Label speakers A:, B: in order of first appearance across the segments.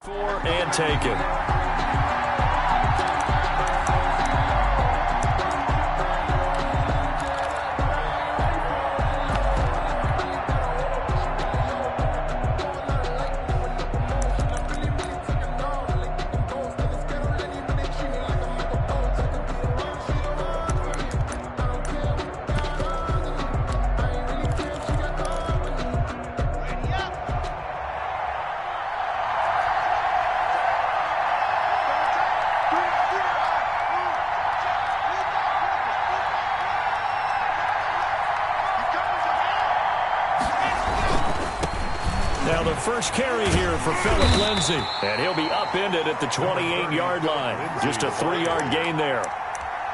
A: And taken. Now the first carry here for Phillip Lindsay. And he'll be upended at the 28-yard line. Just a 3-yard gain there.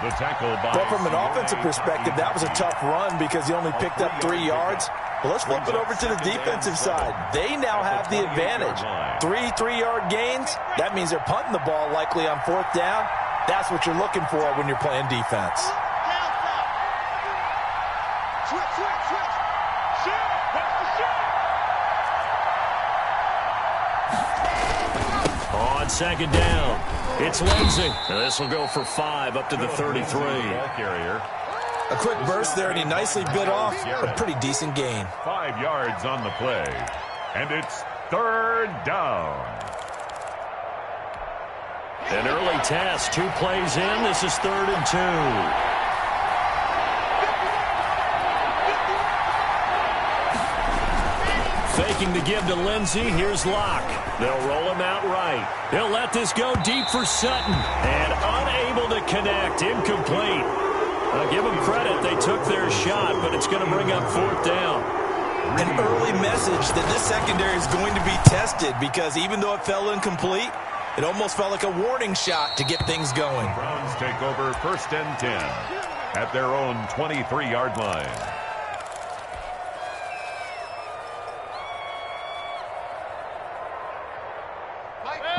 B: The tackle by
C: but from an offensive perspective, that was a tough run because he only picked up 3 yards. Well, let's flip it over to the defensive side. They now have the advantage. 3-3-yard gains, that means they're punting the ball likely on 4th down. That's what you're looking for when you're playing defense.
A: On 2nd down, it's Lindsay. This will go for 5 up to the 33.
C: A quick burst there, and he nicely bit off a pretty decent gain.
B: 5 yards on the play, and it's 3rd down.
A: An early test, 2 plays in. This is 3rd and 2. Faking the give to Lindsay. Here's Locke. They'll roll him out right. They'll let this go deep for Sutton. And unable to connect. Incomplete. I'll give them credit. They took their shot, but it's going to bring up 4th down.
C: An early message that this secondary is going to be tested because even though it fell incomplete, it almost felt like a warning shot to get things going.
B: Browns take over 1st and 10 at their own 23-yard line.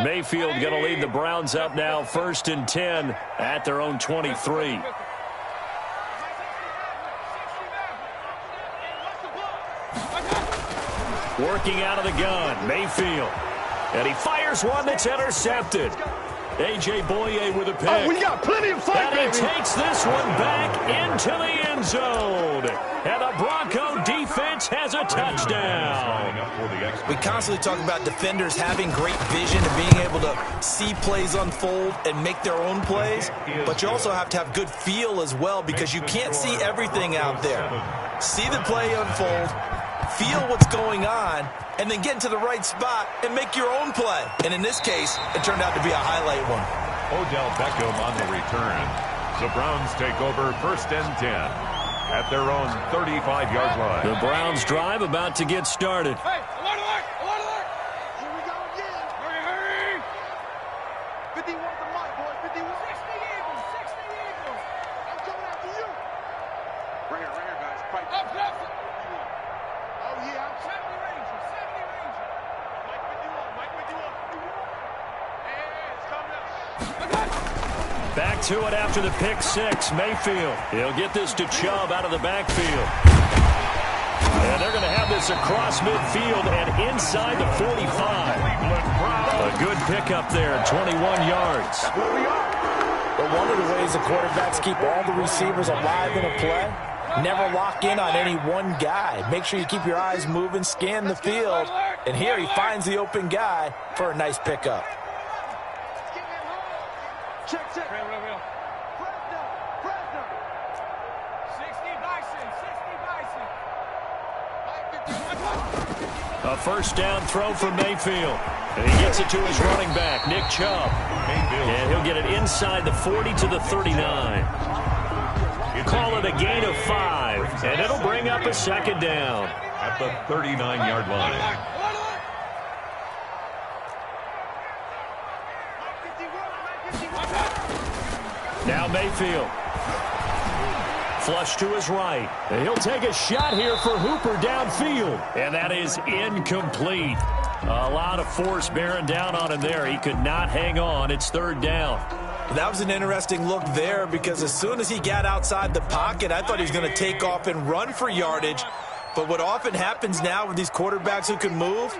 A: Mayfield going to lead the Browns up now 1st and 10 at their own 23. Working out of the gun, Mayfield. And he fires one that's intercepted. A.J. Boye with a pick.
D: Oh, we got plenty of fight,
A: and he takes this one back into the end zone. And the Bronco defense has a touchdown.
C: We constantly talk about defenders having great vision and being able to see plays unfold and make their own plays. But you also have to have good feel as well because you can't see everything out there. See the play unfold, feel what's going on, and then get into the right spot and make your own play. And in this case, it turned out to be a highlight one.
B: Odell Beckham on the return. The Browns take over 1st and 10 at their own 35-yard line.
A: The Browns drive about to get started.
D: Hey, alert, alert, alert, alert. Here we go again. Hurry, hurry. 51 to the mic, boy. 51. 60 Eagles, 60 Eagles. I'm coming after you. Right here, guys. Fight. Up, up. Oh, yeah. I'm 70 Ranger, 70 Ranger. Mike with you up, Mike with you up. Hey, it's coming up.
A: Back to it after the pick 6. Mayfield. He'll get this to Chubb out of the backfield. And they're going to have this across midfield and inside the 45. A good pickup there, 21 yards.
C: But one of the ways the quarterbacks keep all the receivers alive in a play, never lock in on any one guy. Make sure you keep your eyes moving, scan the field. And here he finds the open guy for a nice pickup.
D: Check, check. Real. Presner. 60 Bison.
A: A first down throw for Mayfield. And he gets it to his running back, Nick Chubb. And he'll get it inside the 40 to the 39. Call it a gain of 5. And it'll bring up a 2nd down.
B: At the 39-yard line.
A: Now Mayfield. Flush to his right. And he'll take a shot here for Hooper downfield. And that is incomplete. A lot of force bearing down on him there. He could not hang on. It's 3rd down.
C: That was an interesting look there because as soon as he got outside the pocket, I thought he was going to take off and run for yardage. But what often happens now with these quarterbacks who can move,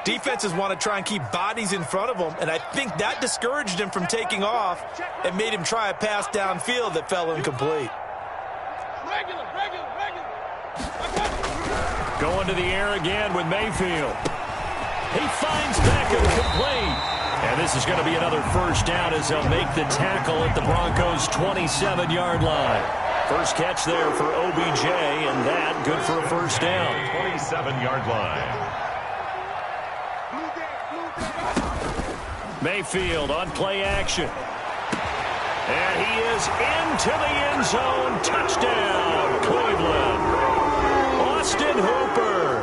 C: defenses want to try and keep bodies in front of them, and I think that discouraged him from taking off and made him try a pass downfield that fell incomplete.
A: Going to the air again with Mayfield. He finds Beckham complete. And this is going to be another first down as they'll make the tackle at the Broncos' 27-yard line. First catch there for OBJ, and that good for a first down.
B: 27-yard line.
A: Mayfield on play action. And he is into the end zone. Touchdown, Cleveland. Austin Hooper,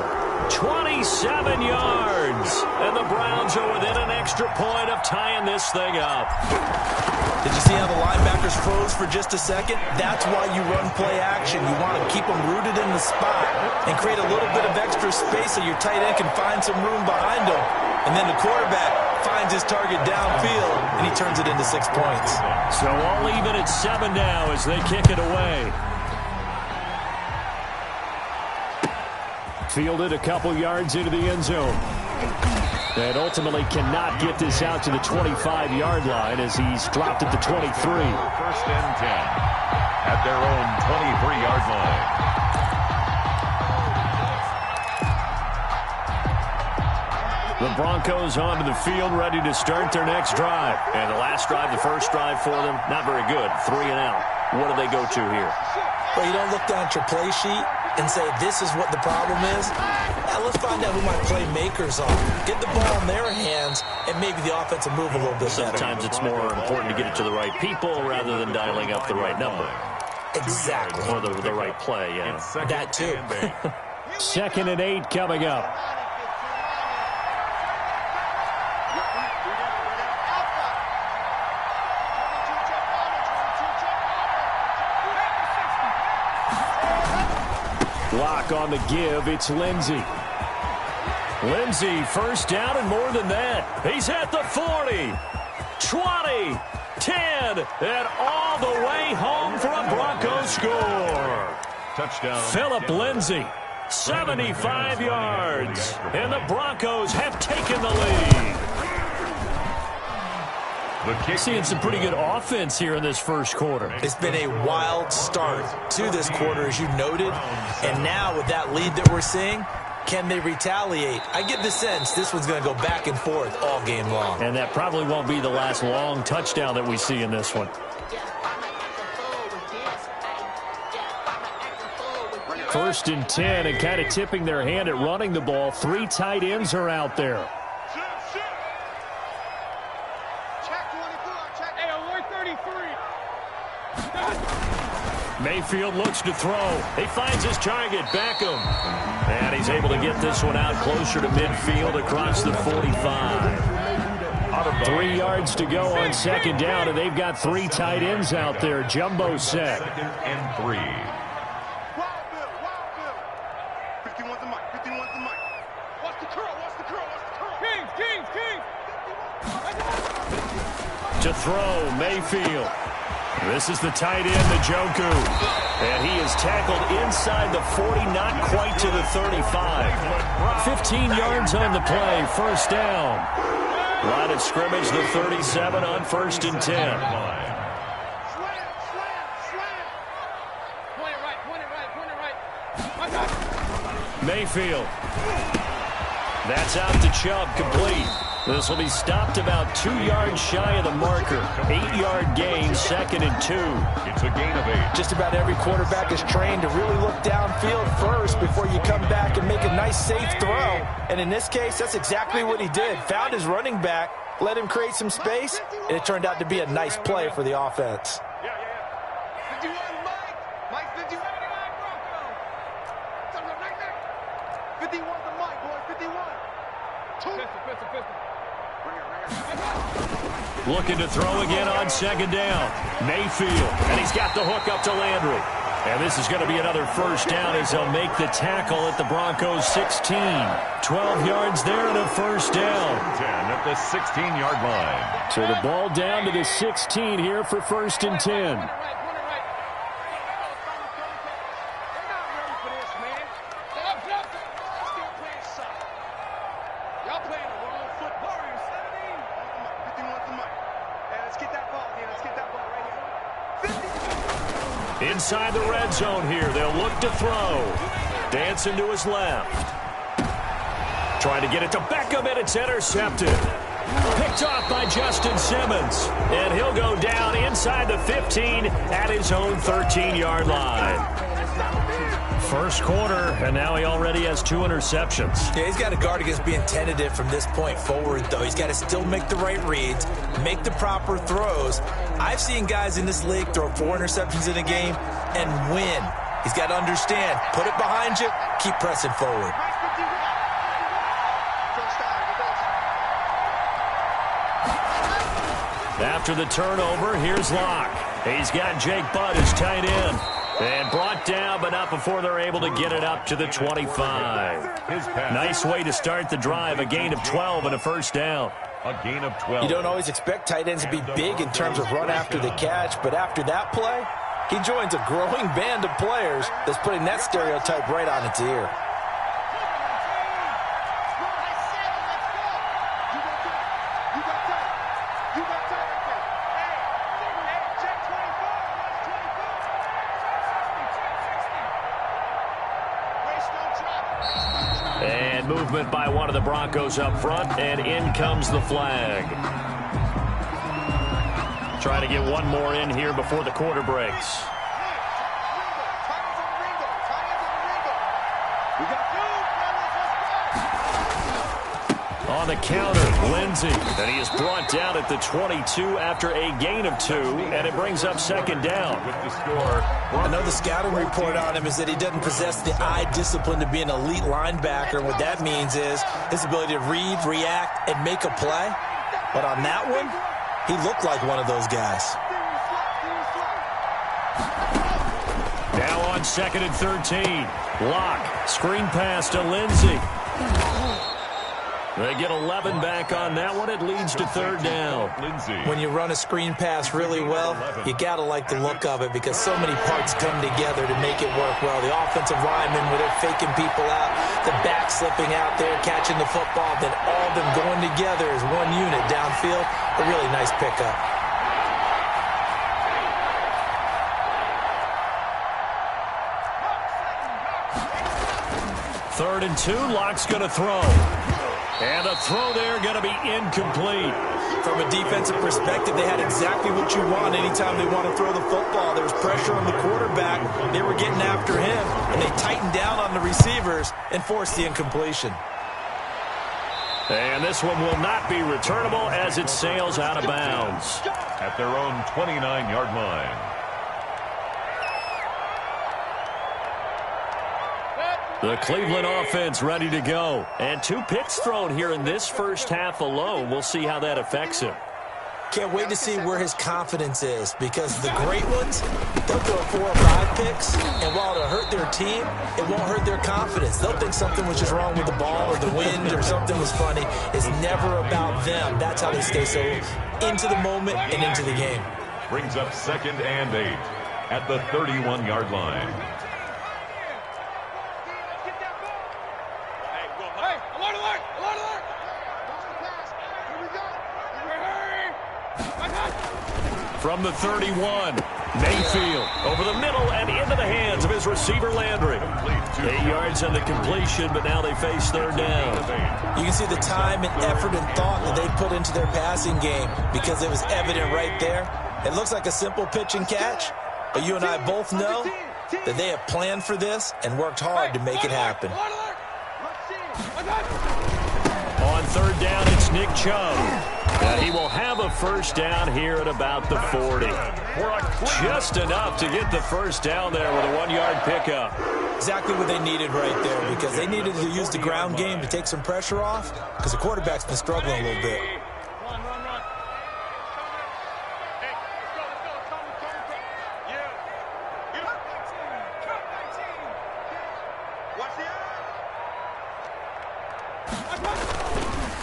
A: 27 yards. And the Browns are within an extra point of tying this thing up.
C: Did you see how the linebackers froze for just a second? That's why you run play action. You want to keep them rooted in the spot and create a little bit of extra space so your tight end can find some room behind him. And then the quarterback finds his target downfield, and he turns it into 6 points.
A: So all even at 7 now as they kick it away. Fielded a couple yards into the end zone. And ultimately cannot get this out to the 25-yard line as he's dropped at the 23.
B: First and 10 at their own 23-yard line.
A: The Broncos onto the field, ready to start their next drive. And the last drive, the first drive for them, not very good. 3 and out. What do they go to here?
C: Well, you don't look down at your play sheet and say, this is what the problem is. Now, let's find out who my playmakers are. Get the ball in their hands, and maybe the offense will move a little bit better.
A: Sometimes it's more important to get it to the right people rather than dialing up the right number.
C: Exactly.
A: Or the right play, yeah.
C: That too.
A: 2nd and 8 coming up. Block on the give. It's Lindsey. Lindsey, first down and more than that. He's at the 40, 20, 10, and all the way home for a Broncos score.
B: Touchdown.
A: Philip Lindsey, 75 yards, and the Broncos have taken the lead. Seeing some pretty good offense here in this first quarter.
C: It's been a wild start to this quarter, as you noted. And now with that lead that we're seeing, can they retaliate? I get the sense this one's going to go back and forth all game long.
A: And that probably won't be the last long touchdown that we see in this one. First and 10, and kind of tipping their hand at running the ball. 3 tight ends are out there. Mayfield looks to throw. He finds his target, Beckham. And he's able to get this one out closer to midfield across the 45. 3 yards to go on 2nd down, and they've got 3 tight ends out there. Jumbo set.
B: 2nd and 3.
D: Wild Bill, Wild Bill. 51's the mic, 51's the mic. Watch the curl, watch the curl, watch the curl. Kings, Kings, Kings.
A: To throw, Mayfield. This is the tight end, Njoku. And he is tackled inside the 40, not quite to the 35. 15 yards on the play, first down. Line of scrimmage, the 37 on 1st and 10. Mayfield. That's out to Chubb, complete. This will be stopped about 2 yards shy of the marker. 8-yard gain, 2nd and 2.
B: It's a gain of 8.
C: Just about every quarterback is trained to really look downfield first before you come back and make a nice, safe throw. And in this case, that's exactly what he did. Found his running back, let him create some space, and it turned out to be a nice play for the offense.
D: 51, Mike. Mike, 51. 51's the mic, boy. 51. Pistol.
A: Looking to throw again on 2nd down. Mayfield, and he's got the hook up to Landry. And this is going to be another first down as they'll make the tackle at the Broncos' 16. 12 yards there and a first down.
B: 10 at the 16-yard line.
A: So the ball down to the 16 here for 1st and 10.
D: Y'all playing the wrong foot. Warrior 70. 51's the mic. Hey, let's get that ball here. Let's get that ball right here. 50.
A: Inside the red zone here. They'll look to throw. Dancing to his left. Trying to get it to Beckham, and it's intercepted. Picked off by Justin Simmons. And he'll go down inside the 15 at his own 13-yard line. First quarter, and now he already has 2 interceptions.
C: Yeah, he's got to guard against being tentative from this point forward, though. He's got to still make the right reads, make the proper throws. I've seen guys in this league throw 4 interceptions in a game and win. He's got to understand, put it behind you, keep pressing forward.
A: After the turnover, here's Locke. He's got Jake Butt as tight end. And brought down, but not before they're able to get it up to the 25. Nice way to start the drive, a gain of 12 and a first down.
B: A gain of 12.
C: You don't always expect tight ends to be big in terms of run after the catch, but after that play, he joins a growing band of players that's putting that stereotype right on its ear.
A: And movement by one of the Broncos up front, and in comes the flag. Trying to get one more in here before the quarter breaks. On the counter, Lindsey, and he is brought down at the 22 after a gain of 2, and it brings up second down.
B: With the score.
C: I know the scouting report on him is that he doesn't possess the eye discipline to be an elite linebacker. And what that means is his ability to read, react, and make a play. But on that one, he looked like one of those guys.
A: Now on 2nd and 13. Locke, screen pass to Lindsey. They get 11 back on that one. It leads to third down.
C: When you run a screen pass really well, you got to like the look of it because so many parts come together to make it work well. The offensive linemen, where they're faking people out, the back slipping out there, catching the football, then all of them going together as one unit downfield. A really nice pickup.
A: Third and 2, Locke's going to throw. And a throw there going to be incomplete.
C: From a defensive perspective, they had exactly what you want anytime they want to throw the football. There was pressure on the quarterback. They were getting after him, and they tightened down on the receivers and forced the incompletion.
A: And this one will not be returnable as it sails out of bounds.
B: At their own 29-yard line.
A: The Cleveland offense ready to go. And 2 picks thrown here in this first half alone. We'll see how that affects him.
C: Can't wait to see where his confidence is because the great ones, they'll throw 4 or 5 picks, and while it'll hurt their team, it won't hurt their confidence. They'll think something was just wrong with the ball or the wind or something was funny. It's never about them. That's how they stay so into the moment and into the game.
B: Brings up 2nd and 8 at the 31-yard line.
A: From the 31, Mayfield over the middle and into the hands of his receiver Landry. 8 yards on the completion, but now they face third down.
C: You can see the time and effort and thought that they put into their passing game because it was evident right there. It looks like a simple pitch and catch, but you and I both know that they have planned for this and worked hard to make it happen.
A: On third down, it's Nick Chubb. And he will have a first down here at about the 40. Just enough to get the first down there with a 1-yard pickup.
C: Exactly what they needed right there because they needed to use the ground game to take some pressure off because the quarterback's been struggling a little bit.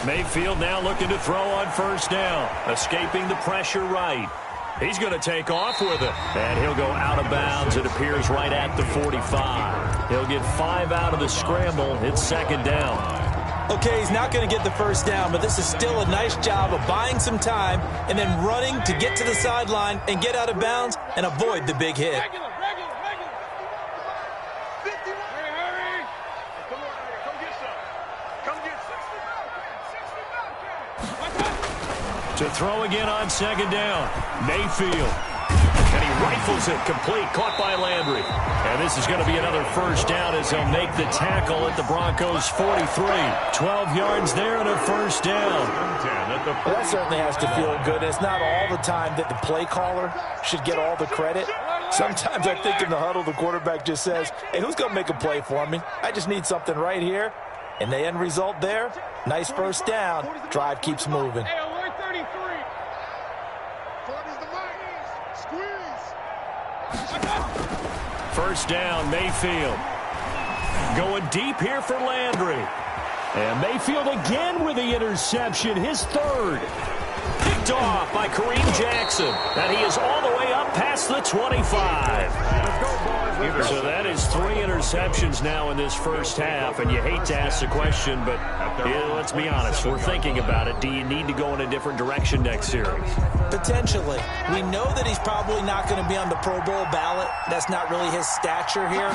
A: Mayfield now looking to throw on first down. Escaping the pressure right. He's going to take off with it. And he'll go out of bounds. It appears right at the 45. He'll get 5 out of the scramble. It's second down.
C: Okay, he's not going to get the first down, but this is still a nice job of buying some time and then running to get to the sideline and get out of bounds and avoid the big hit.
D: Regular. Hurry. Come on, come get some. Come get 60.
A: To throw again on second down. Mayfield. And he rifles it complete, caught by Landry. And this is going to be another first down as they'll make the tackle at the Broncos' 43. 12 yards there and a first down.
C: Well, that certainly has to feel good. It's not all the time that the play caller should get all the credit. Sometimes I think in the huddle, the quarterback just says, hey, who's going to make a play for me? I just need something right here. And the end result there, nice first down. Drive keeps moving.
D: Hey, alert 33.
A: First down, Mayfield. Going deep here for Landry. And Mayfield again with the interception, his third. Picked off by Kareem Jackson. And he is all the way up past the 25. So that is 3 interceptions now in this first half. And you hate to ask the question, but let's be honest. We're thinking about it. Do you need to go in a different direction next series?
C: Potentially. We know that he's probably not going to be on the Pro Bowl ballot. That's not really his stature here.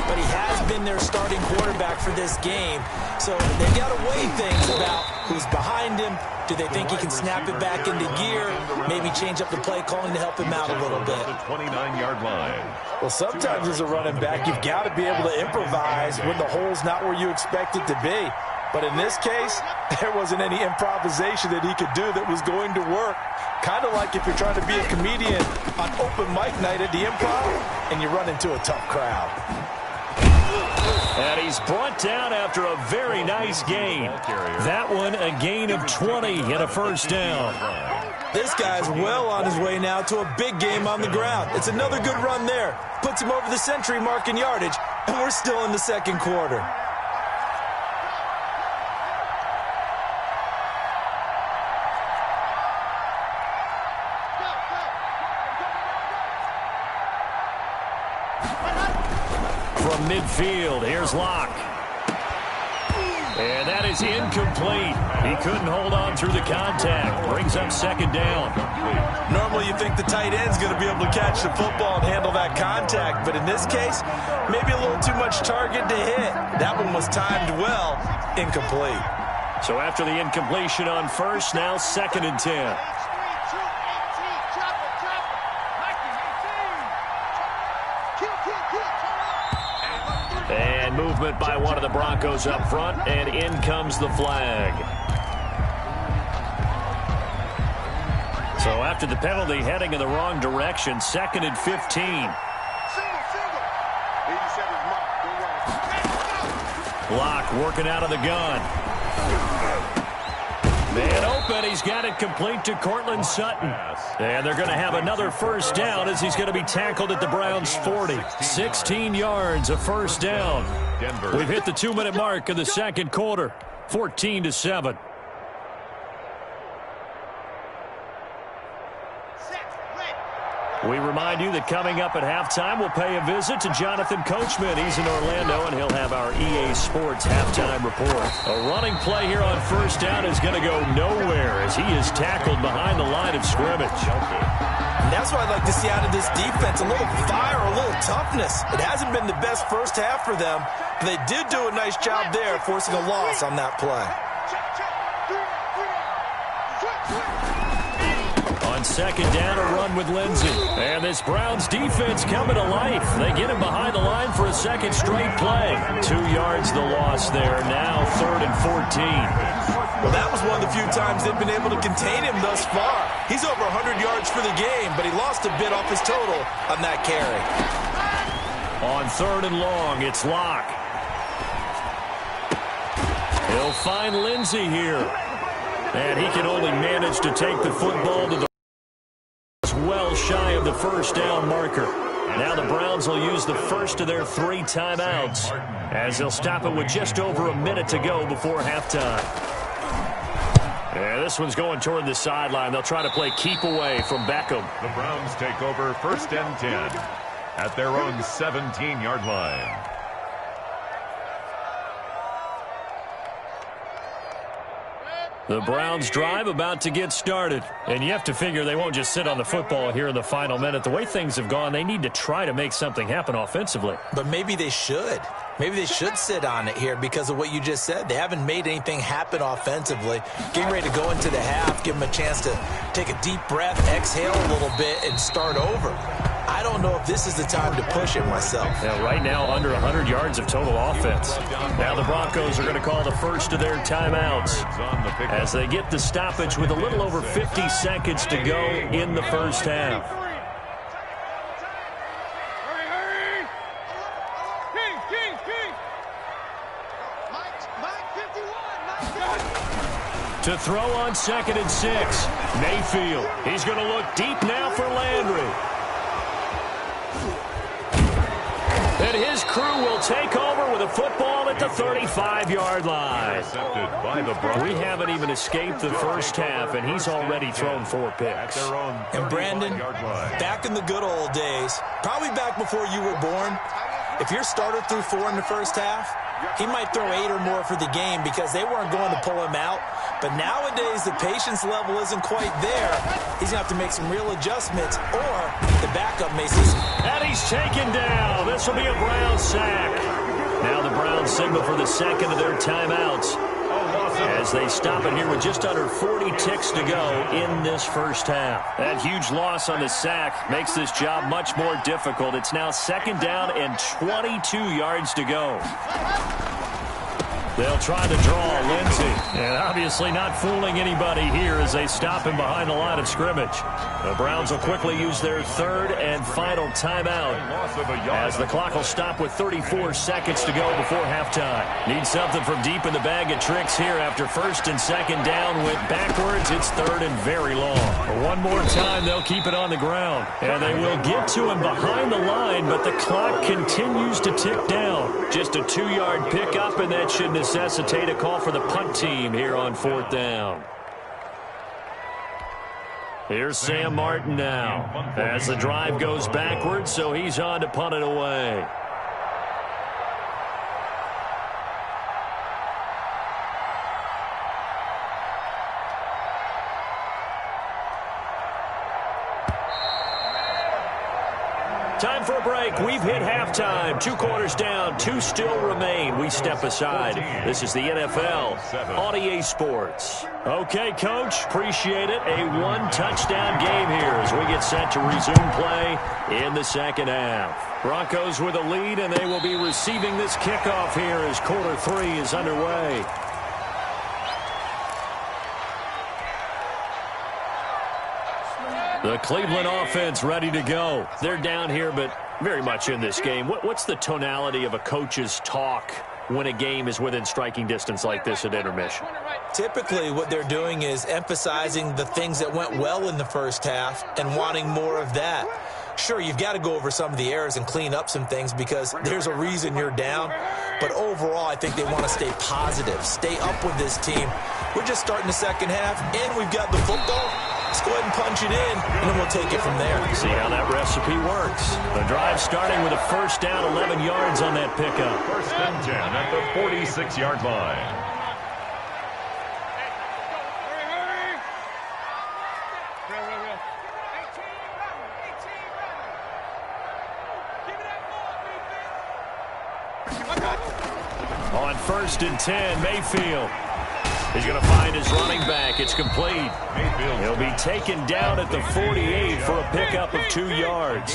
C: But he has been their starting quarterback for this game. So they've got to weigh things about who's behind him. Do they think he can snap it back into gear? Maybe change up the play calling to help him out a little bit.
B: 29-yard line.
C: Well, sometimes as a running back, you've got to be able to improvise when the hole's not where you expect it to be. But in this case, there wasn't any improvisation that he could do that was going to work. Kind of like if you're trying to be a comedian on open mic night at the Improv and you run into a tough crowd.
A: And he's brought down after a very nice gain. That one a gain of 20 and a first down.
C: This guy's well on his way now to a big game on the ground. It's another good run there. Puts him over the century mark in yardage, and we're still in the second quarter.
A: From midfield, here's Locke. And that is incomplete. He couldn't hold on through the contact. Brings up second down.
C: Normally you think the tight end's going to be able to catch the football and handle that contact, but in this case, maybe a little too much target to hit. That one was timed well, incomplete.
A: So after the incompletion on first, now second and 10. And movement by one of the Broncos up front, and in comes the flag. So after the penalty, heading in the wrong direction, second and 15. Locke working out of the gun. Man open, he's got it complete to Cortland Sutton. And they're going to have another first down as he's going to be tackled at the Browns' 40. 16 yards, a first down. We've hit the 2-minute mark of the second quarter, 14-7. We remind you that coming up at halftime, we'll pay a visit to Jonathan Coachman. He's in Orlando, and he'll have our EA Sports halftime report. A running play here on first down is going to go nowhere as he is tackled behind the line of scrimmage.
C: And that's what I'd like to see out of this defense, a little fire, a little toughness. It hasn't been the best first half for them, but they did do a nice job there, forcing a loss on that play.
A: On second down, a run with Lindsey. And this Browns defense coming to life. They get him behind the line for a second straight play. 2 yards the loss there. Now third and 14.
C: Well, that was one of the few times they've been able to contain him thus far. He's over 100 yards for the game, but he lost a bit off his total on that carry.
A: On third and long, it's Locke. He'll find Lindsey here. And he can only manage to take the football to the well shy of the first down marker. Now the Browns will use the first of their 3 timeouts as they'll stop it with just over a minute to go before halftime. Yeah, this one's going toward the sideline. They'll try to play keep away from Beckham.
B: The Browns take over first and 10 at their own 17-yard line.
A: The Browns drive about to get started. And you have to figure they won't just sit on the football here in the final minute. The way things have gone, they need to try to make something happen offensively.
C: But maybe they should. Maybe they should sit on it here because of what you just said. They haven't made anything happen offensively. Getting ready to go into the half, give them a chance to take a deep breath, exhale a little bit, and start over. I don't know if this is the time to push it myself.
A: Yeah, right now, under 100 yards of total offense. Now the Broncos are going to call the first of their timeouts as they get the stoppage with a little over 50 seconds to go in the first half. To throw on 2nd and 6, Mayfield. He's going to look deep now for Landry. And his crew will take over with a football at the 35-yard line. We haven't even escaped the first half, and he's already thrown 4 picks.
C: And Brandon, back in the good old days, probably back before you were born, if your starter threw 4 in the first half, he might throw 8 or more for the game because they weren't going to pull him out. But nowadays, the patience level isn't quite there. He's going to have to make some real adjustments, or the backup may see some.
A: And he's taken down. This will be a Browns sack. Now the Browns signal for the second of their timeouts as they stop it here with just under 40 ticks to go in this first half. That huge loss on the sack makes this job much more difficult. It's now 2nd down and 22 yards to go. They'll try to draw Lindsey. And obviously not fooling anybody here as they stop him behind the line of scrimmage. The Browns will quickly use their 3rd and final timeout as the clock will stop with 34 seconds to go before halftime. Need something from deep in the bag of tricks here after 1st and 2nd down went backwards. It's 3rd and very long. One more time, they'll keep it on the ground. And they will get to him behind the line, but the clock continues to tick down. Just a 2-yard pickup, and that should necessitate a call for the punt team here on 4th down. Here's Sam Martin now as the drive goes backwards, so he's on to punt it away. Time for a break. We've hit halftime. 2 quarters down. 2 still remain. We step aside. This is the NFL on EA Sports. Okay, Coach. Appreciate it. A 1-touchdown game here as we get set to resume play in the second half. Broncos with a lead, and they will be receiving this kickoff here as quarter 3 is underway. The Cleveland offense ready to go. They're down here, but very much in this game. What's the tonality of a coach's talk when a game is within striking distance like this at intermission?
C: Typically, what they're doing is emphasizing the things that went well in the first half and wanting more of that. Sure, you've got to go over some of the errors and clean up some things because there's a reason you're down. But overall, I think they want to stay positive, stay up with this team. We're just starting the second half, and we've got the football. Let's go ahead and punch it in, and then we'll take it from there.
A: See how that recipe works. The drive starting with a 1st down, 11 yards on that pickup.
B: 1st and 10 at the 46-yard line.
A: On 1st and 10, Mayfield. He's going to find his running back. It's complete. He'll be taken down at the 48 for a pickup of 2 yards.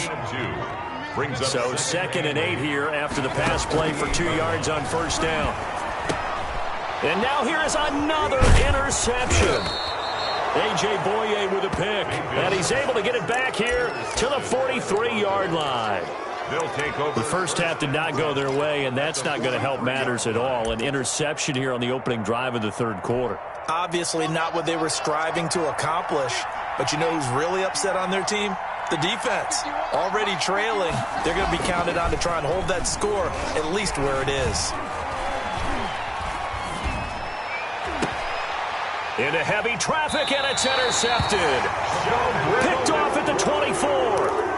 A: So 2nd and 8 here after the pass play for 2 yards on 1st down. And now here is another interception. A.J. Boye with a pick. And he's able to get it back here to the 43-yard line.
B: They'll take over.
A: The first half did not go their way, and that's not going to help matters at all. An interception here on the opening drive of the 3rd quarter.
C: Obviously not what they were striving to accomplish. But you know who's really upset on their team? The defense. Already trailing. They're going to be counted on to try and hold that score at least where it is.
A: Into heavy traffic, and it's intercepted. Picked off at the 24.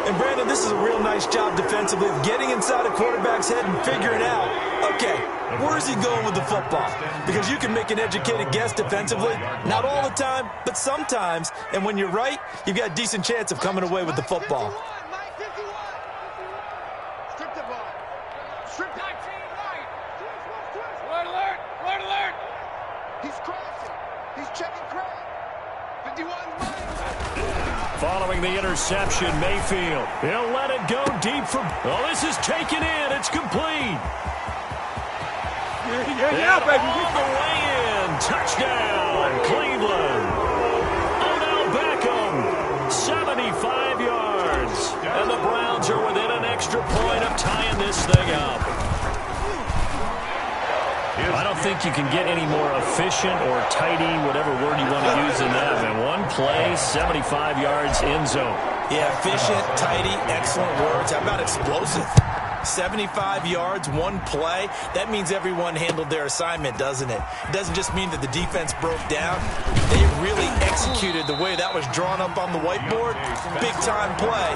C: And Brandon, this is a real nice job defensively of getting inside a quarterback's head and figuring out, okay, where's he going with the football? Because you can make an educated guess defensively, not all the time, but sometimes. And when you're right, you've got a decent chance of coming away with the football.
A: Following the interception, Mayfield. He'll let it go deep for... Oh, this is taken in. It's complete.
D: Yeah, baby.
A: All the way in. Touchdown, Cleveland. Odell Beckham, 75 yards. And the Browns are within an extra point of tying this thing up. I don't think you can get any more efficient or tidy, whatever word you want to use in that. And one play, 75 yards, end zone.
C: Yeah, efficient, tidy, excellent words. How about explosive? 75 yards, one play. That means everyone handled their assignment, doesn't it? It doesn't just mean that the defense broke down. They really executed the way that was drawn up on the whiteboard. Big-time play,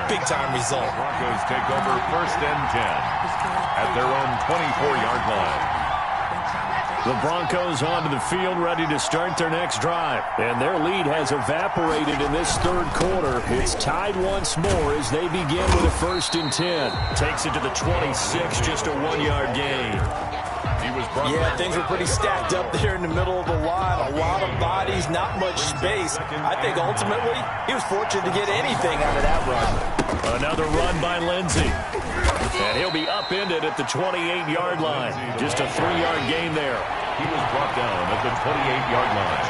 C: big-time result.
B: Broncos take over 1st and 10 at their own 24-yard line.
A: The Broncos onto the field, ready to start their next drive. And their lead has evaporated in this third quarter. It's tied once more as they begin with a 1st and 10. Takes it to the 26, just a 1-yard gain.
C: Yeah, things were pretty stacked up there in the middle of the line. A lot of bodies, not much space. I think ultimately he was fortunate to get anything out of that run.
A: Another run by Lindsey. And he'll be upended at the 28-yard line. Just a 3-yard gain there.
B: He was brought down at the 28-yard line.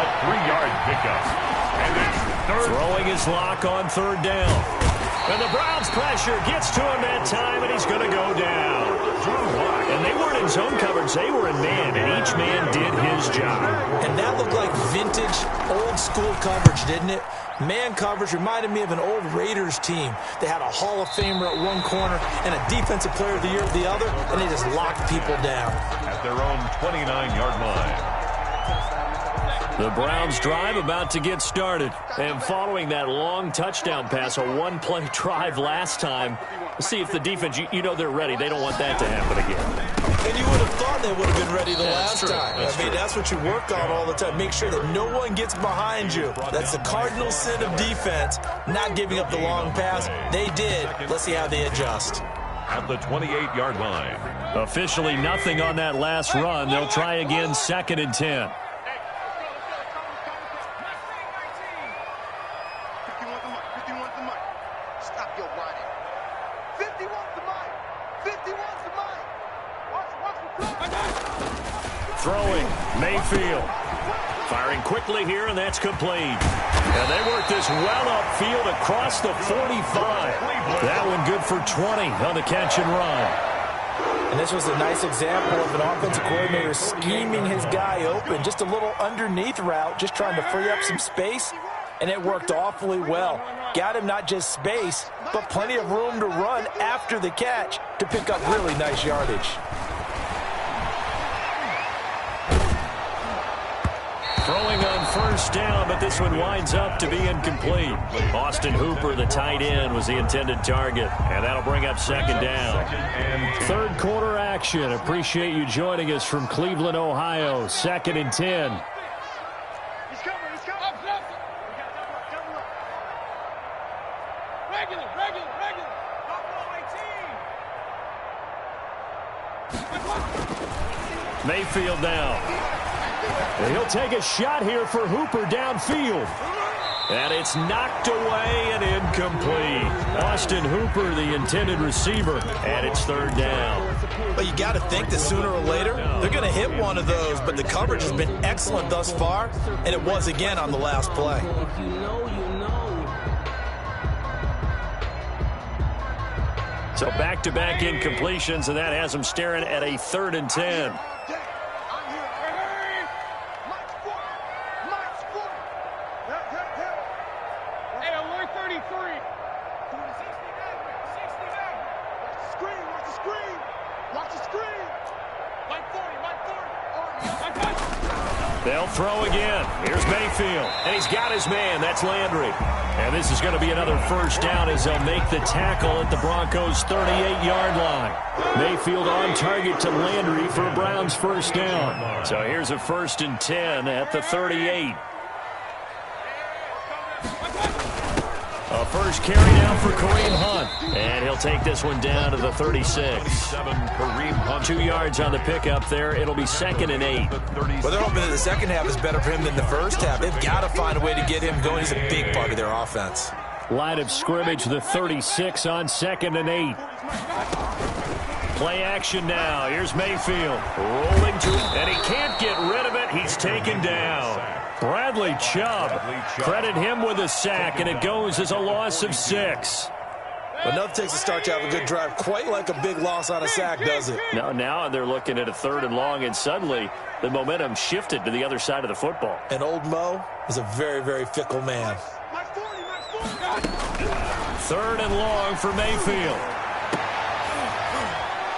B: A 3-yard pickup. And it's third.
A: Throwing his lock on 3rd down. And the Browns pressure gets to him that time, and he's going to go down. And they weren't in zone coverage. They were in man, and each man did his job.
C: And that looked like vintage, old-school coverage, didn't it? Man coverage reminded me of an old Raiders team. They had a Hall of Famer at one corner and a Defensive Player of the Year at the other, and they just locked people down.
B: At their own 29-yard line.
A: The Browns drive about to get started. And following that long touchdown pass, a one-play drive last time, see if the defense, you know they're ready. They don't want that to happen again.
C: And you would have thought they would have been ready the last time. That's what you work on all the time. Make sure that no one gets behind you. That's the cardinal sin of defense, not giving up the long pass. They did. Let's see how they adjust.
B: At the 28-yard line.
A: Officially nothing on that last run. They'll try again 2nd and 10. Throwing, Mayfield. Firing quickly here, and that's complete. And they work this well upfield across the 45. That one good for 20 on the catch and run.
C: And this was a nice example of an offensive coordinator scheming his guy open. Just a little underneath route, just trying to free up some space, and it worked awfully well. Got him not just space, but plenty of room to run after the catch to pick up really nice yardage.
A: Throwing on 1st down, but this one winds up to be incomplete. Austin Hooper, the tight end, was the intended target, and that'll bring up 2nd down. 3rd quarter action. Appreciate you joining us from Cleveland, Ohio. 2nd and 10.
D: He's coming. Regular.
A: Mayfield down. And he'll take a shot here for Hooper downfield. And it's knocked away and incomplete. Austin Hooper, the intended receiver, and it's 3rd down.
C: But you got to think that sooner or later, they're going to hit one of those. But the coverage has been excellent thus far, and it was again on the last play.
A: So back-to-back incompletions, and that has them staring at a 3rd and 10. They'll throw again. Here's Mayfield, and he's got his man. That's Landry. And this is going to be another first down as they'll make the tackle at the Broncos' 38-yard line. Mayfield on target to Landry for a Browns first down. So here's a 1st and 10 at the 38. A first carry down for Kareem Hunt. And he'll take this one down to the 36. 2 yards on the pickup there. It'll be 2nd and 8.
C: Well, they're hoping that the second half is better for him than the first half. They've got to find a way to get him going. He's a big part of their offense.
A: Line of scrimmage, the 36 on 2nd and 8. Play action now. Here's Mayfield. Rolling to it, and he can't get rid of it. He's taken down. Bradley Chubb. Credit him with a sack, and it goes as a loss of 6.
C: But nothing takes a start to have a good drive quite like a big loss on a sack, does it?
A: Now they're looking at a 3rd and long, and suddenly the momentum shifted to the other side of the football.
C: And old Mo is a very, very fickle man.
A: 3rd and long for Mayfield.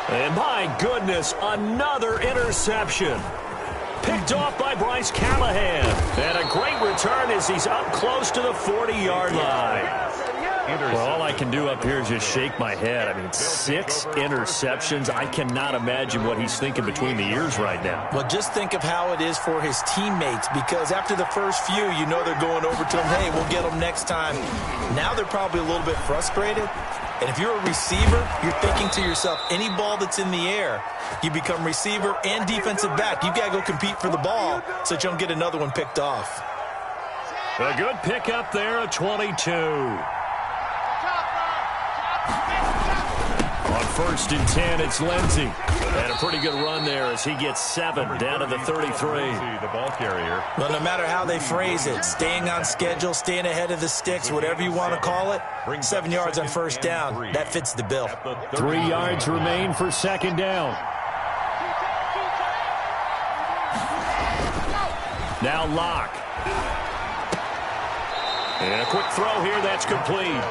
A: And my goodness, another interception. Picked off by Bryce Callahan. And a great return as he's up close to the 40-yard line. Well, all I can do up here is just shake my head. I mean, 6 interceptions. I cannot imagine what he's thinking between the ears right now.
C: Well, just think of how it is for his teammates, because after the first few, you know they're going over to him, hey, we'll get them next time. Now they're probably a little bit frustrated. And if you're a receiver, you're thinking to yourself, any ball that's in the air, you become receiver and defensive back. You've got to go compete for the ball so that you don't get another one picked off.
A: A good pickup there, a 22. On 1st and 10, it's Lindsey. And a pretty good run there as he gets 7 down to the 33.
B: The ball carrier.
C: Well, no matter how they phrase it, staying on schedule, staying ahead of the sticks, whatever you want to call it, 7 yards on 1st down, that fits the bill.
A: 3 yards remain for 2nd down. Now Locke. And a quick throw here, that's complete.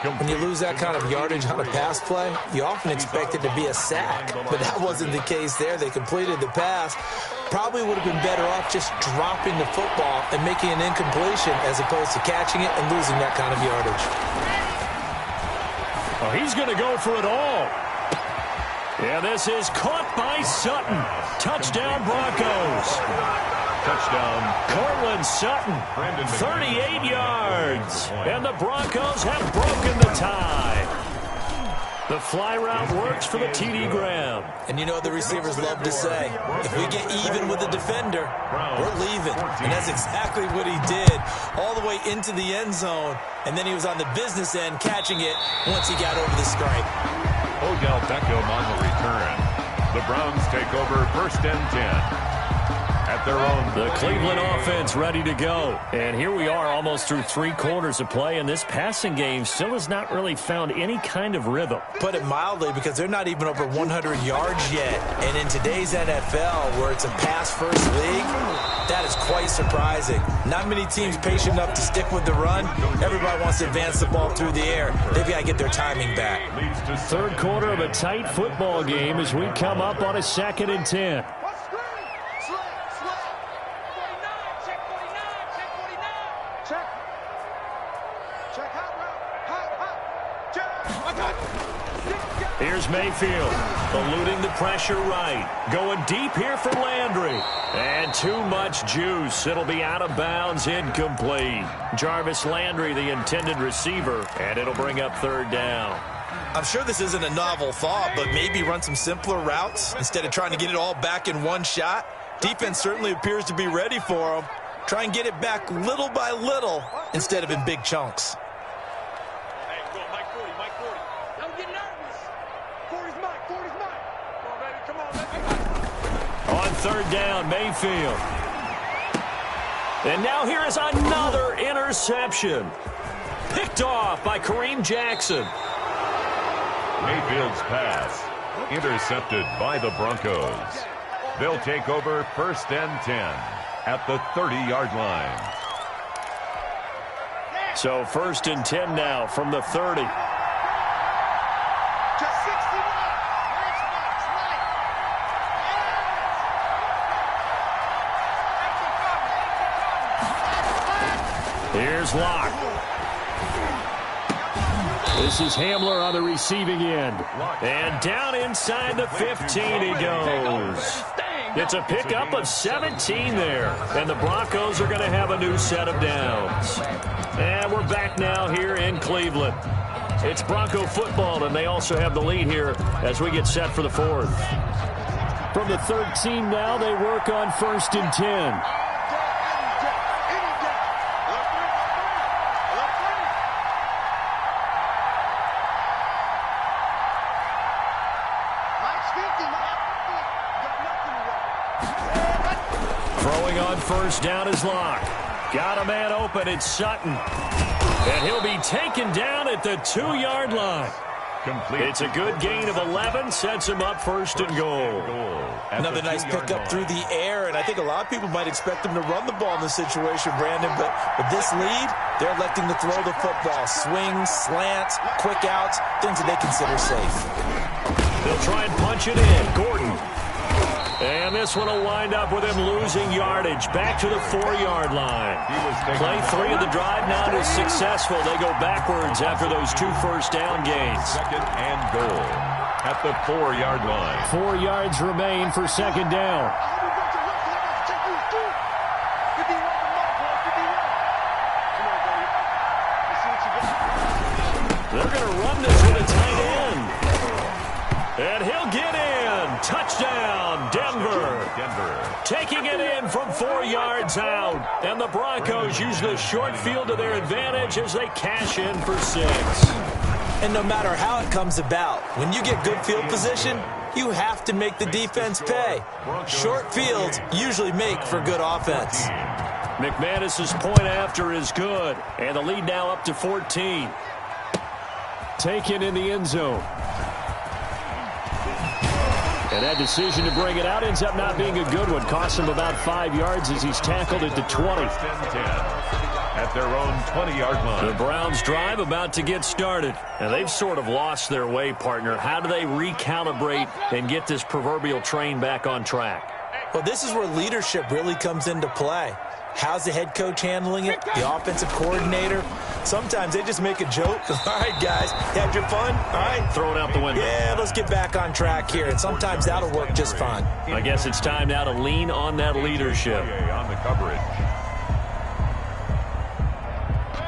C: When you lose that kind of yardage on a pass play, you often expect it to be a sack. But that wasn't the case there. They completed the pass. Probably would have been better off just dropping the football and making an incompletion as opposed to catching it and losing that kind of yardage.
A: Oh, he's going to go for it all. Yeah, this is caught by Sutton. Touchdown, Broncos.
B: Touchdown.
A: Cortland Sutton, 38 yards. And the Broncos have broken the tie. The fly route works for the TD Graham.
C: And you know what the receivers love to say? If we get even with the defender, we're leaving. And that's exactly what he did, all the way into the end zone. And then he was on the business end catching it once he got over the stripe.
B: Odell Beckham on the return. The Browns take over 1st and 10. At their own.
A: The Cleveland offense ready to go. And here we are almost through 3 quarters of play, and this passing game still has not really found any kind of rhythm.
C: Put it mildly, because they're not even over 100 yards yet. And in today's NFL, where it's a pass-first league, that is quite surprising. Not many teams patient enough to stick with the run. Everybody wants to advance the ball through the air. They've got to get their timing back.
A: 3rd quarter of a tight football game as we come up on a 2nd and 10. Here's Mayfield, eluding the pressure right. Going deep here for Landry. And too much juice. It'll be out of bounds, incomplete. Jarvis Landry, the intended receiver, and it'll bring up 3rd down.
C: I'm sure this isn't a novel thought, but maybe run some simpler routes instead of trying to get it all back in one shot. Defense certainly appears to be ready for them. Try and get it back little by little instead of in big chunks.
A: On 3rd down, Mayfield. And now here is another interception. Picked off by Kareem Jackson.
B: Mayfield's pass intercepted by the Broncos. They'll take over 1st and 10 at the 30-yard line.
A: So 1st and 10 now from the 30. Here's Locke. This is Hamler on the receiving end. And down inside the 15 he goes. It's a pickup of 17 there. And the Broncos are going to have a new set of downs. And we're back now here in Cleveland. It's Bronco football, and they also have the lead here as we get set for the fourth. From the 13 now, they work on 1st and 10. Throwing on 1st down is Locke. Got a man open. It's Sutton. And he'll be taken down at the 2-yard line. It's a good gain of 11. Sets him up 1st and goal.
C: Another nice pickup through the air, and I think a lot of people might expect them to run the ball in this situation, Brandon, but with this lead, they're electing to throw the football. Swings, slants, quick outs, things that they consider safe.
A: They'll try and punch it in. Gordon. And this one will wind up with him losing yardage. Back to the 4-yard line. Play 3 of the drive now is successful. They go backwards after those 2 first down gains.
B: 2nd and goal at the 4-yard line.
A: 4 yards remain for 2nd down. They're going to run this with a tight end. And he'll get in. Touchdown, Denver. Taking it in from 4 yards out. And the Broncos use the short field to their advantage as they cash in for 6.
C: And no matter how it comes about, when you get good field position, you have to make the defense pay. Short fields usually make for good offense.
A: McManus's point after is good. And the lead now up to 14. Taken in the end zone. And that decision to bring it out ends up not being a good one. Costs him about 5 yards as he's tackled at the 20.
B: At their own 20-yard line.
A: The Browns drive about to get started. And they've sort of lost their way, partner. How do they recalibrate and get this proverbial train back on track?
C: Well, this is where leadership really comes into play. How's the head coach handling it? The offensive coordinator? Sometimes they just make a joke. All right, guys, had your fun? All right.
A: Throw it out the window.
C: Yeah, let's get back on track here. And sometimes that'll work just fine.
A: I guess it's time now to lean on that leadership.
B: On the coverage.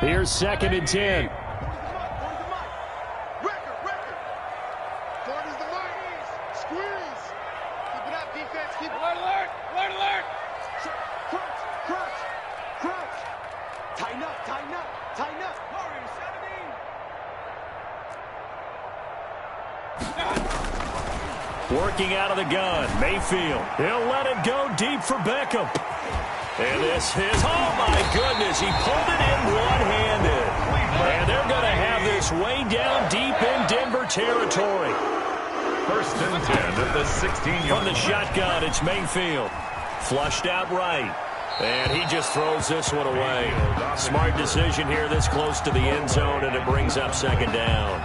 A: Here's 2nd and 10. Working out of the gun, Mayfield. He'll let it go deep for Beckham. And this is, oh my goodness, he pulled it in one-handed. And they're going to have this way down deep in Denver territory.
B: 1st and 10 at the 16-yard line.
A: From the shotgun, it's Mayfield. Flushed out right. And he just throws this one away. Smart decision here this close to the end zone, and it brings up 2nd down.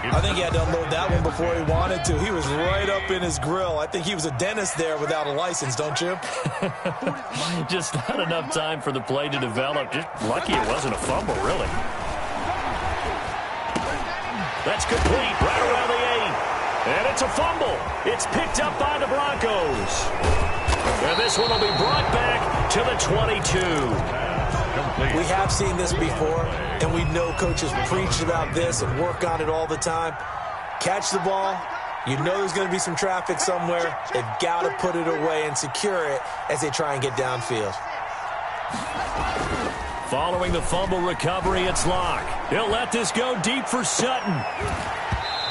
C: I think he had to unload that one before he wanted to. He was right up in his grill. I think he was a dentist there without a license, don't you?
A: Just not enough time for the play to develop. Just lucky it wasn't a fumble, really. That's complete right around the 8. And it's a fumble. It's picked up by the Broncos. And this one will be brought back to the 22.
C: We have seen this before, and we know coaches preach about this and work on it all the time. Catch the ball. You know there's going to be some traffic somewhere. They've got to put it away and secure it as they try and get downfield.
A: Following the fumble recovery, it's Locke. He'll let this go deep for Sutton.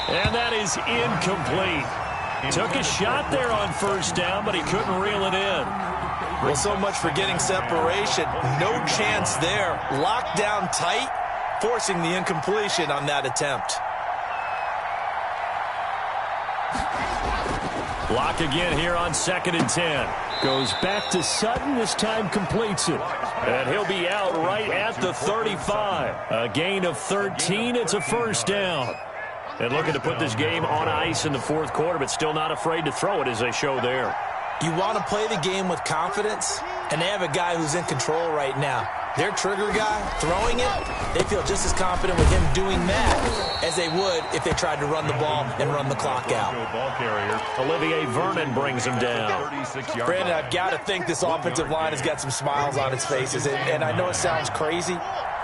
A: And that is incomplete. Took a shot there on 1st down, but he couldn't reel it in.
C: Well, so much for getting separation. No chance there. Locked down tight, forcing the incompletion on that attempt.
A: Block again here on 2nd and 10. Goes back to Sutton, this time completes it. And he'll be out right at the 35. A gain of 13, it's a 1st down. And looking to put this game on ice in the 4th quarter, but still not afraid to throw it as they show there.
C: You want to play the game with confidence, and they have a guy who's in control right now. Their trigger guy throwing it, they feel just as confident with him doing that as they would if they tried to run the ball and run the clock out.
A: Olivier Vernon brings him down.
C: Brandon, I've got to think this offensive line has got some smiles on its faces, and I know it sounds crazy,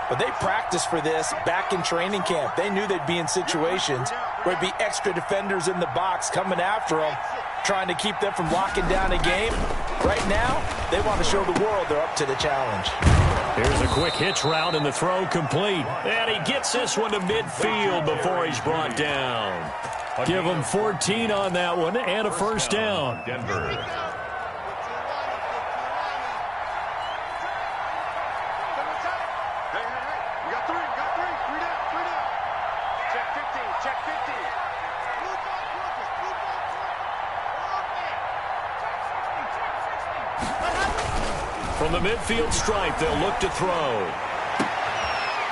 C: but they practiced for this back in training camp. They knew they'd be in situations where there'd be extra defenders in the box coming after them, trying to keep them from locking down a game. Right now, they want to show the world they're up to the challenge.
A: Here's a quick hitch route and the throw complete. And he gets this one to midfield before he's brought down. Give him 14 on that one and a first down.
B: Denver.
A: From the midfield stripe, they'll look to throw.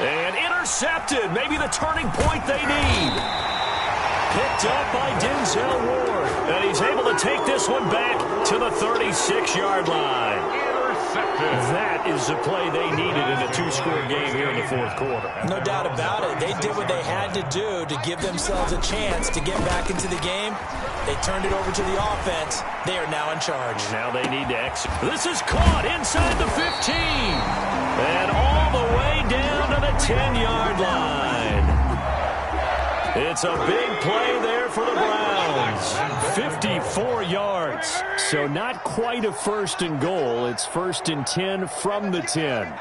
A: And intercepted. Maybe the turning point they need. Picked up by Denzel Ward. And he's able to take this one back to the 36-yard line. That is the play they needed in a two-score game here in the fourth quarter.
C: No doubt about it. They did what they had to do to give themselves a chance to get back into the game. They turned it over to the offense. They are now in charge.
A: Now they need to execute. This is caught inside the 15. And all the way down to the 10-yard line. It's a big play there for the Browns. 54 yards. So not quite a first and goal. It's first and 10 from the 10.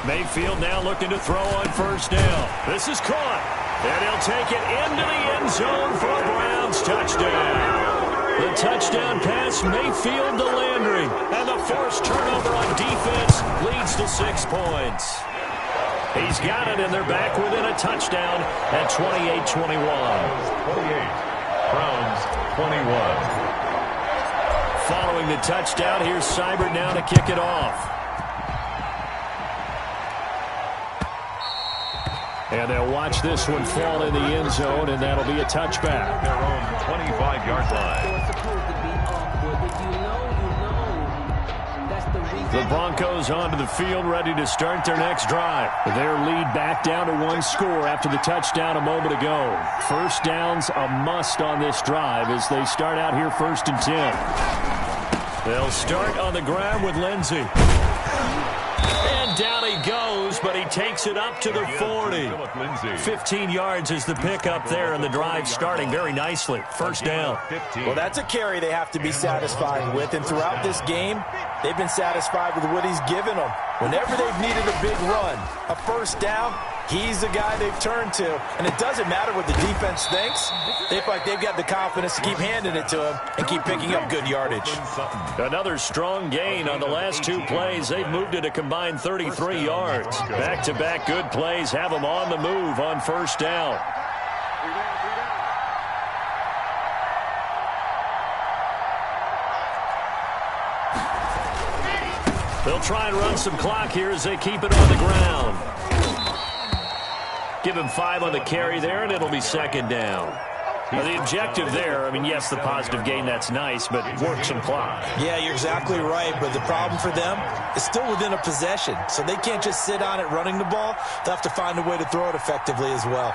A: Mayfield now looking to throw on first down. This is caught. And he'll take it into the end zone for a Browns touchdown. The touchdown pass, Mayfield to Landry. And the forced turnover on defense leads to 6 points. He's got it, and they're back within a touchdown at 28-21.
B: 28. Browns 21.
A: Following the touchdown, here's Seibert now to kick it off. And they'll watch this one fall in the end zone, and that'll be a touchback.
B: Their own 25-yard line.
A: The Broncos onto the field, ready to start their next drive. Their lead back down to 1 score after the touchdown a moment ago. First down's a must on this drive as they start out here first and 10. They'll start on the ground with Lindsey. And down he goes, but he takes it up to the 40. 15 yards is the pickup there, and the drive starting very nicely. First down.
C: Well, that's a carry they have to be satisfied with, and throughout this game, they've been satisfied with what he's given them. Whenever they've needed a big run, a first down, he's the guy they've turned to. And it doesn't matter what the defense thinks. They feel like they've got the confidence to keep handing it to him and keep picking up good yardage.
A: Another strong gain on the last 2 plays. They've moved it a combined 33 yards. Back-to-back good plays have them on the move on first down. They'll try and run some clock here as they keep it on the ground. Give him 5 on the carry there, and it'll be second down. Now, the objective there, I mean, yes, the positive gain, that's nice, but work some clock.
C: Yeah, you're exactly right, but the problem for them is still within a possession, so they can't just sit on it running the ball. They'll have to find a way to throw it effectively as well.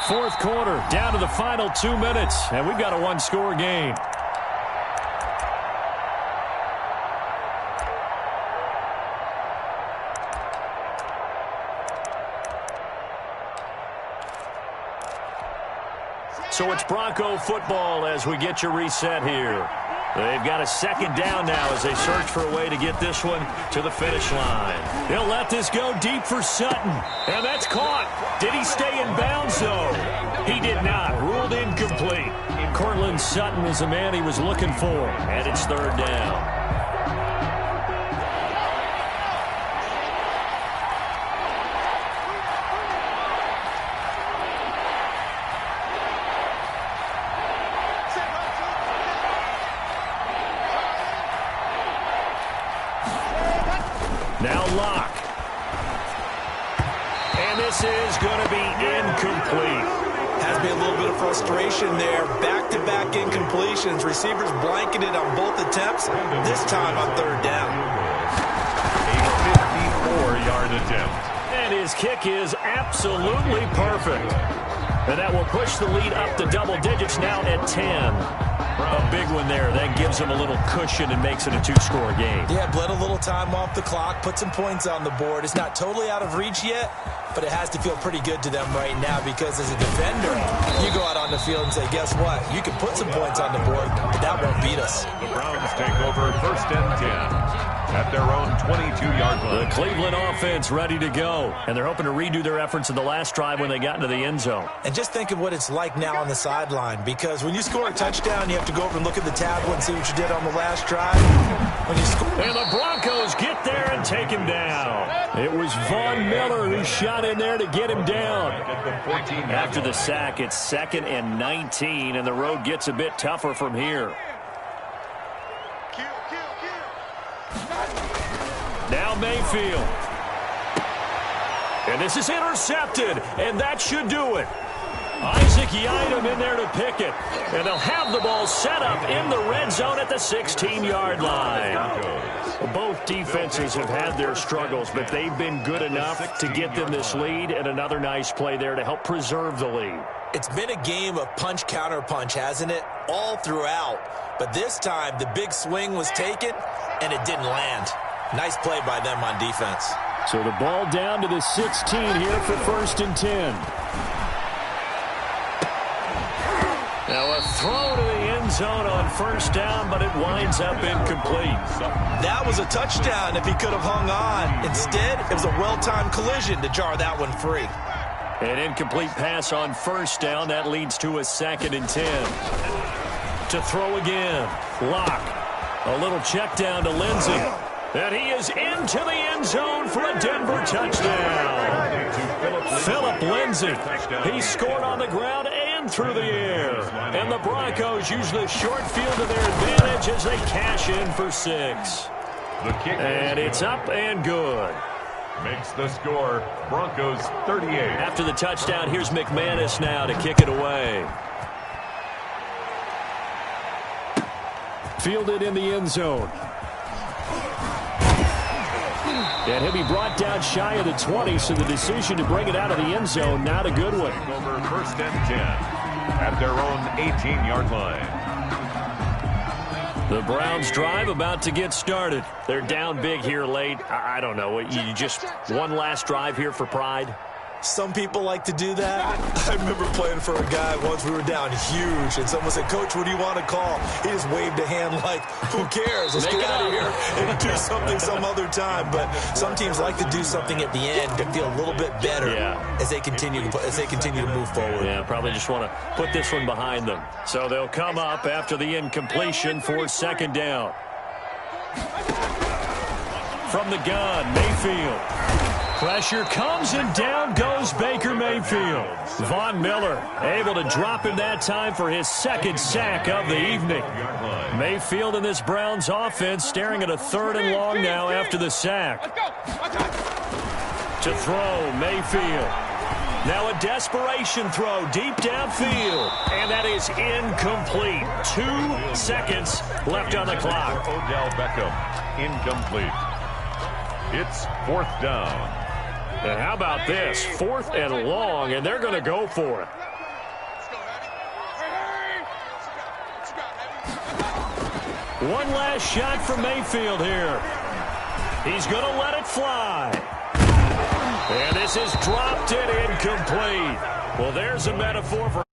A: Fourth quarter, down to the final 2 minutes, and we've got a 1-score game. So it's Bronco football as we get you reset here. They've got a second down now as they search for a way to get this one to the finish line. They'll let this go deep for Sutton. And that's caught. Did he stay in bounds, though? He did not. Ruled incomplete. Cortland Sutton is the man he was looking for. And it's third down. Now Locke. And this is going to be incomplete.
C: Has be a little bit of frustration there. Back-to-back incompletions. Receivers blanketed on both attempts, this time on third down.
B: A 54-yard attempt.
A: And his kick is absolutely perfect. And that will push the lead up to double digits now at 10. A big one there. That gives them a little cushion and makes it a two-score game.
C: Yeah, bled a little time off the clock, put some points on the board. It's not totally out of reach yet, but it has to feel pretty good to them right now because as a defender, you go out on the field and say, guess what? You can put some points on the board, but that won't beat us.
B: The Browns take over first and 10 at their own 22-yard line.
A: The Cleveland offense ready to go, and they're hoping to redo their efforts in the last drive when they got into the end zone.
C: And just think of what it's like now on the sideline, because when you score a touchdown, you have to go over and look at the tablet and see what you did on the last drive. When you score,
A: and the Broncos get there and take him down. It was Von Miller who shot in there to get him down. After the sack, it's 2nd and 19, and the road gets a bit tougher from here. Now Mayfield. And this is intercepted, and that should do it. Isaac Yiadom in there to pick it. And they'll have the ball set up in the red zone at the 16-yard line. Both defenses have had their struggles, but they've been good enough to get them this lead, and another nice play there to help preserve the lead.
C: It's been a game of punch-counter-punch, hasn't it? All throughout. But this time, the big swing was taken, and it didn't land. Nice play by them on defense.
A: So the ball down to the 16 here for 1st and 10. Now a throw to the end zone on 1st down, but it winds up incomplete.
C: That was a touchdown if he could have hung on. Instead, it was a well-timed collision to jar that one free.
A: An incomplete pass on 1st down. That leads to a 2nd and 10. To throw again. Lock. A little check down to Lindsey. And he is into the end zone for a Denver touchdown. Phillip Lindsay. He scored on the ground and through the air. And the Broncos use the short field to their advantage as they cash in for 6. And it's up and good.
B: Makes the score Broncos 38.
A: After the touchdown, here's McManus now to kick it away. Fielded in the end zone. And he'll be brought down shy of the 20, so the decision to bring it out of the end zone, not a good one.
B: Over 1st and 10 at their own 18-yard line.
A: The Browns drive about to get started. They're down big here late. I don't know. You just one last drive here for pride?
C: Some people like to do that. I remember playing for a guy once. We were down huge, and someone said, Coach, what do you want to call? He just waved a hand like, who cares? Let's get out of here and do something some other time. But some teams like to do something at the end to feel a little bit better as they continue to move forward.
A: Yeah, probably just want to put this one behind them. So they'll come up after the incompletion for 2nd down. From the gun, Mayfield. Pressure comes, and down goes Baker Mayfield. Von Miller able to drop him that time for his 2nd sack of the evening. Mayfield in this Browns offense staring at a 3rd and long now after the sack. To throw, Mayfield. Now a desperation throw deep downfield. And that is incomplete. 2 seconds left on the clock.
B: Odell Beckham, incomplete. It's 4th down.
A: And how about this? 4th and long, and they're going to go for it. One last shot from Mayfield here. He's going to let it fly. And this is dropped and incomplete. Well, there's a metaphor for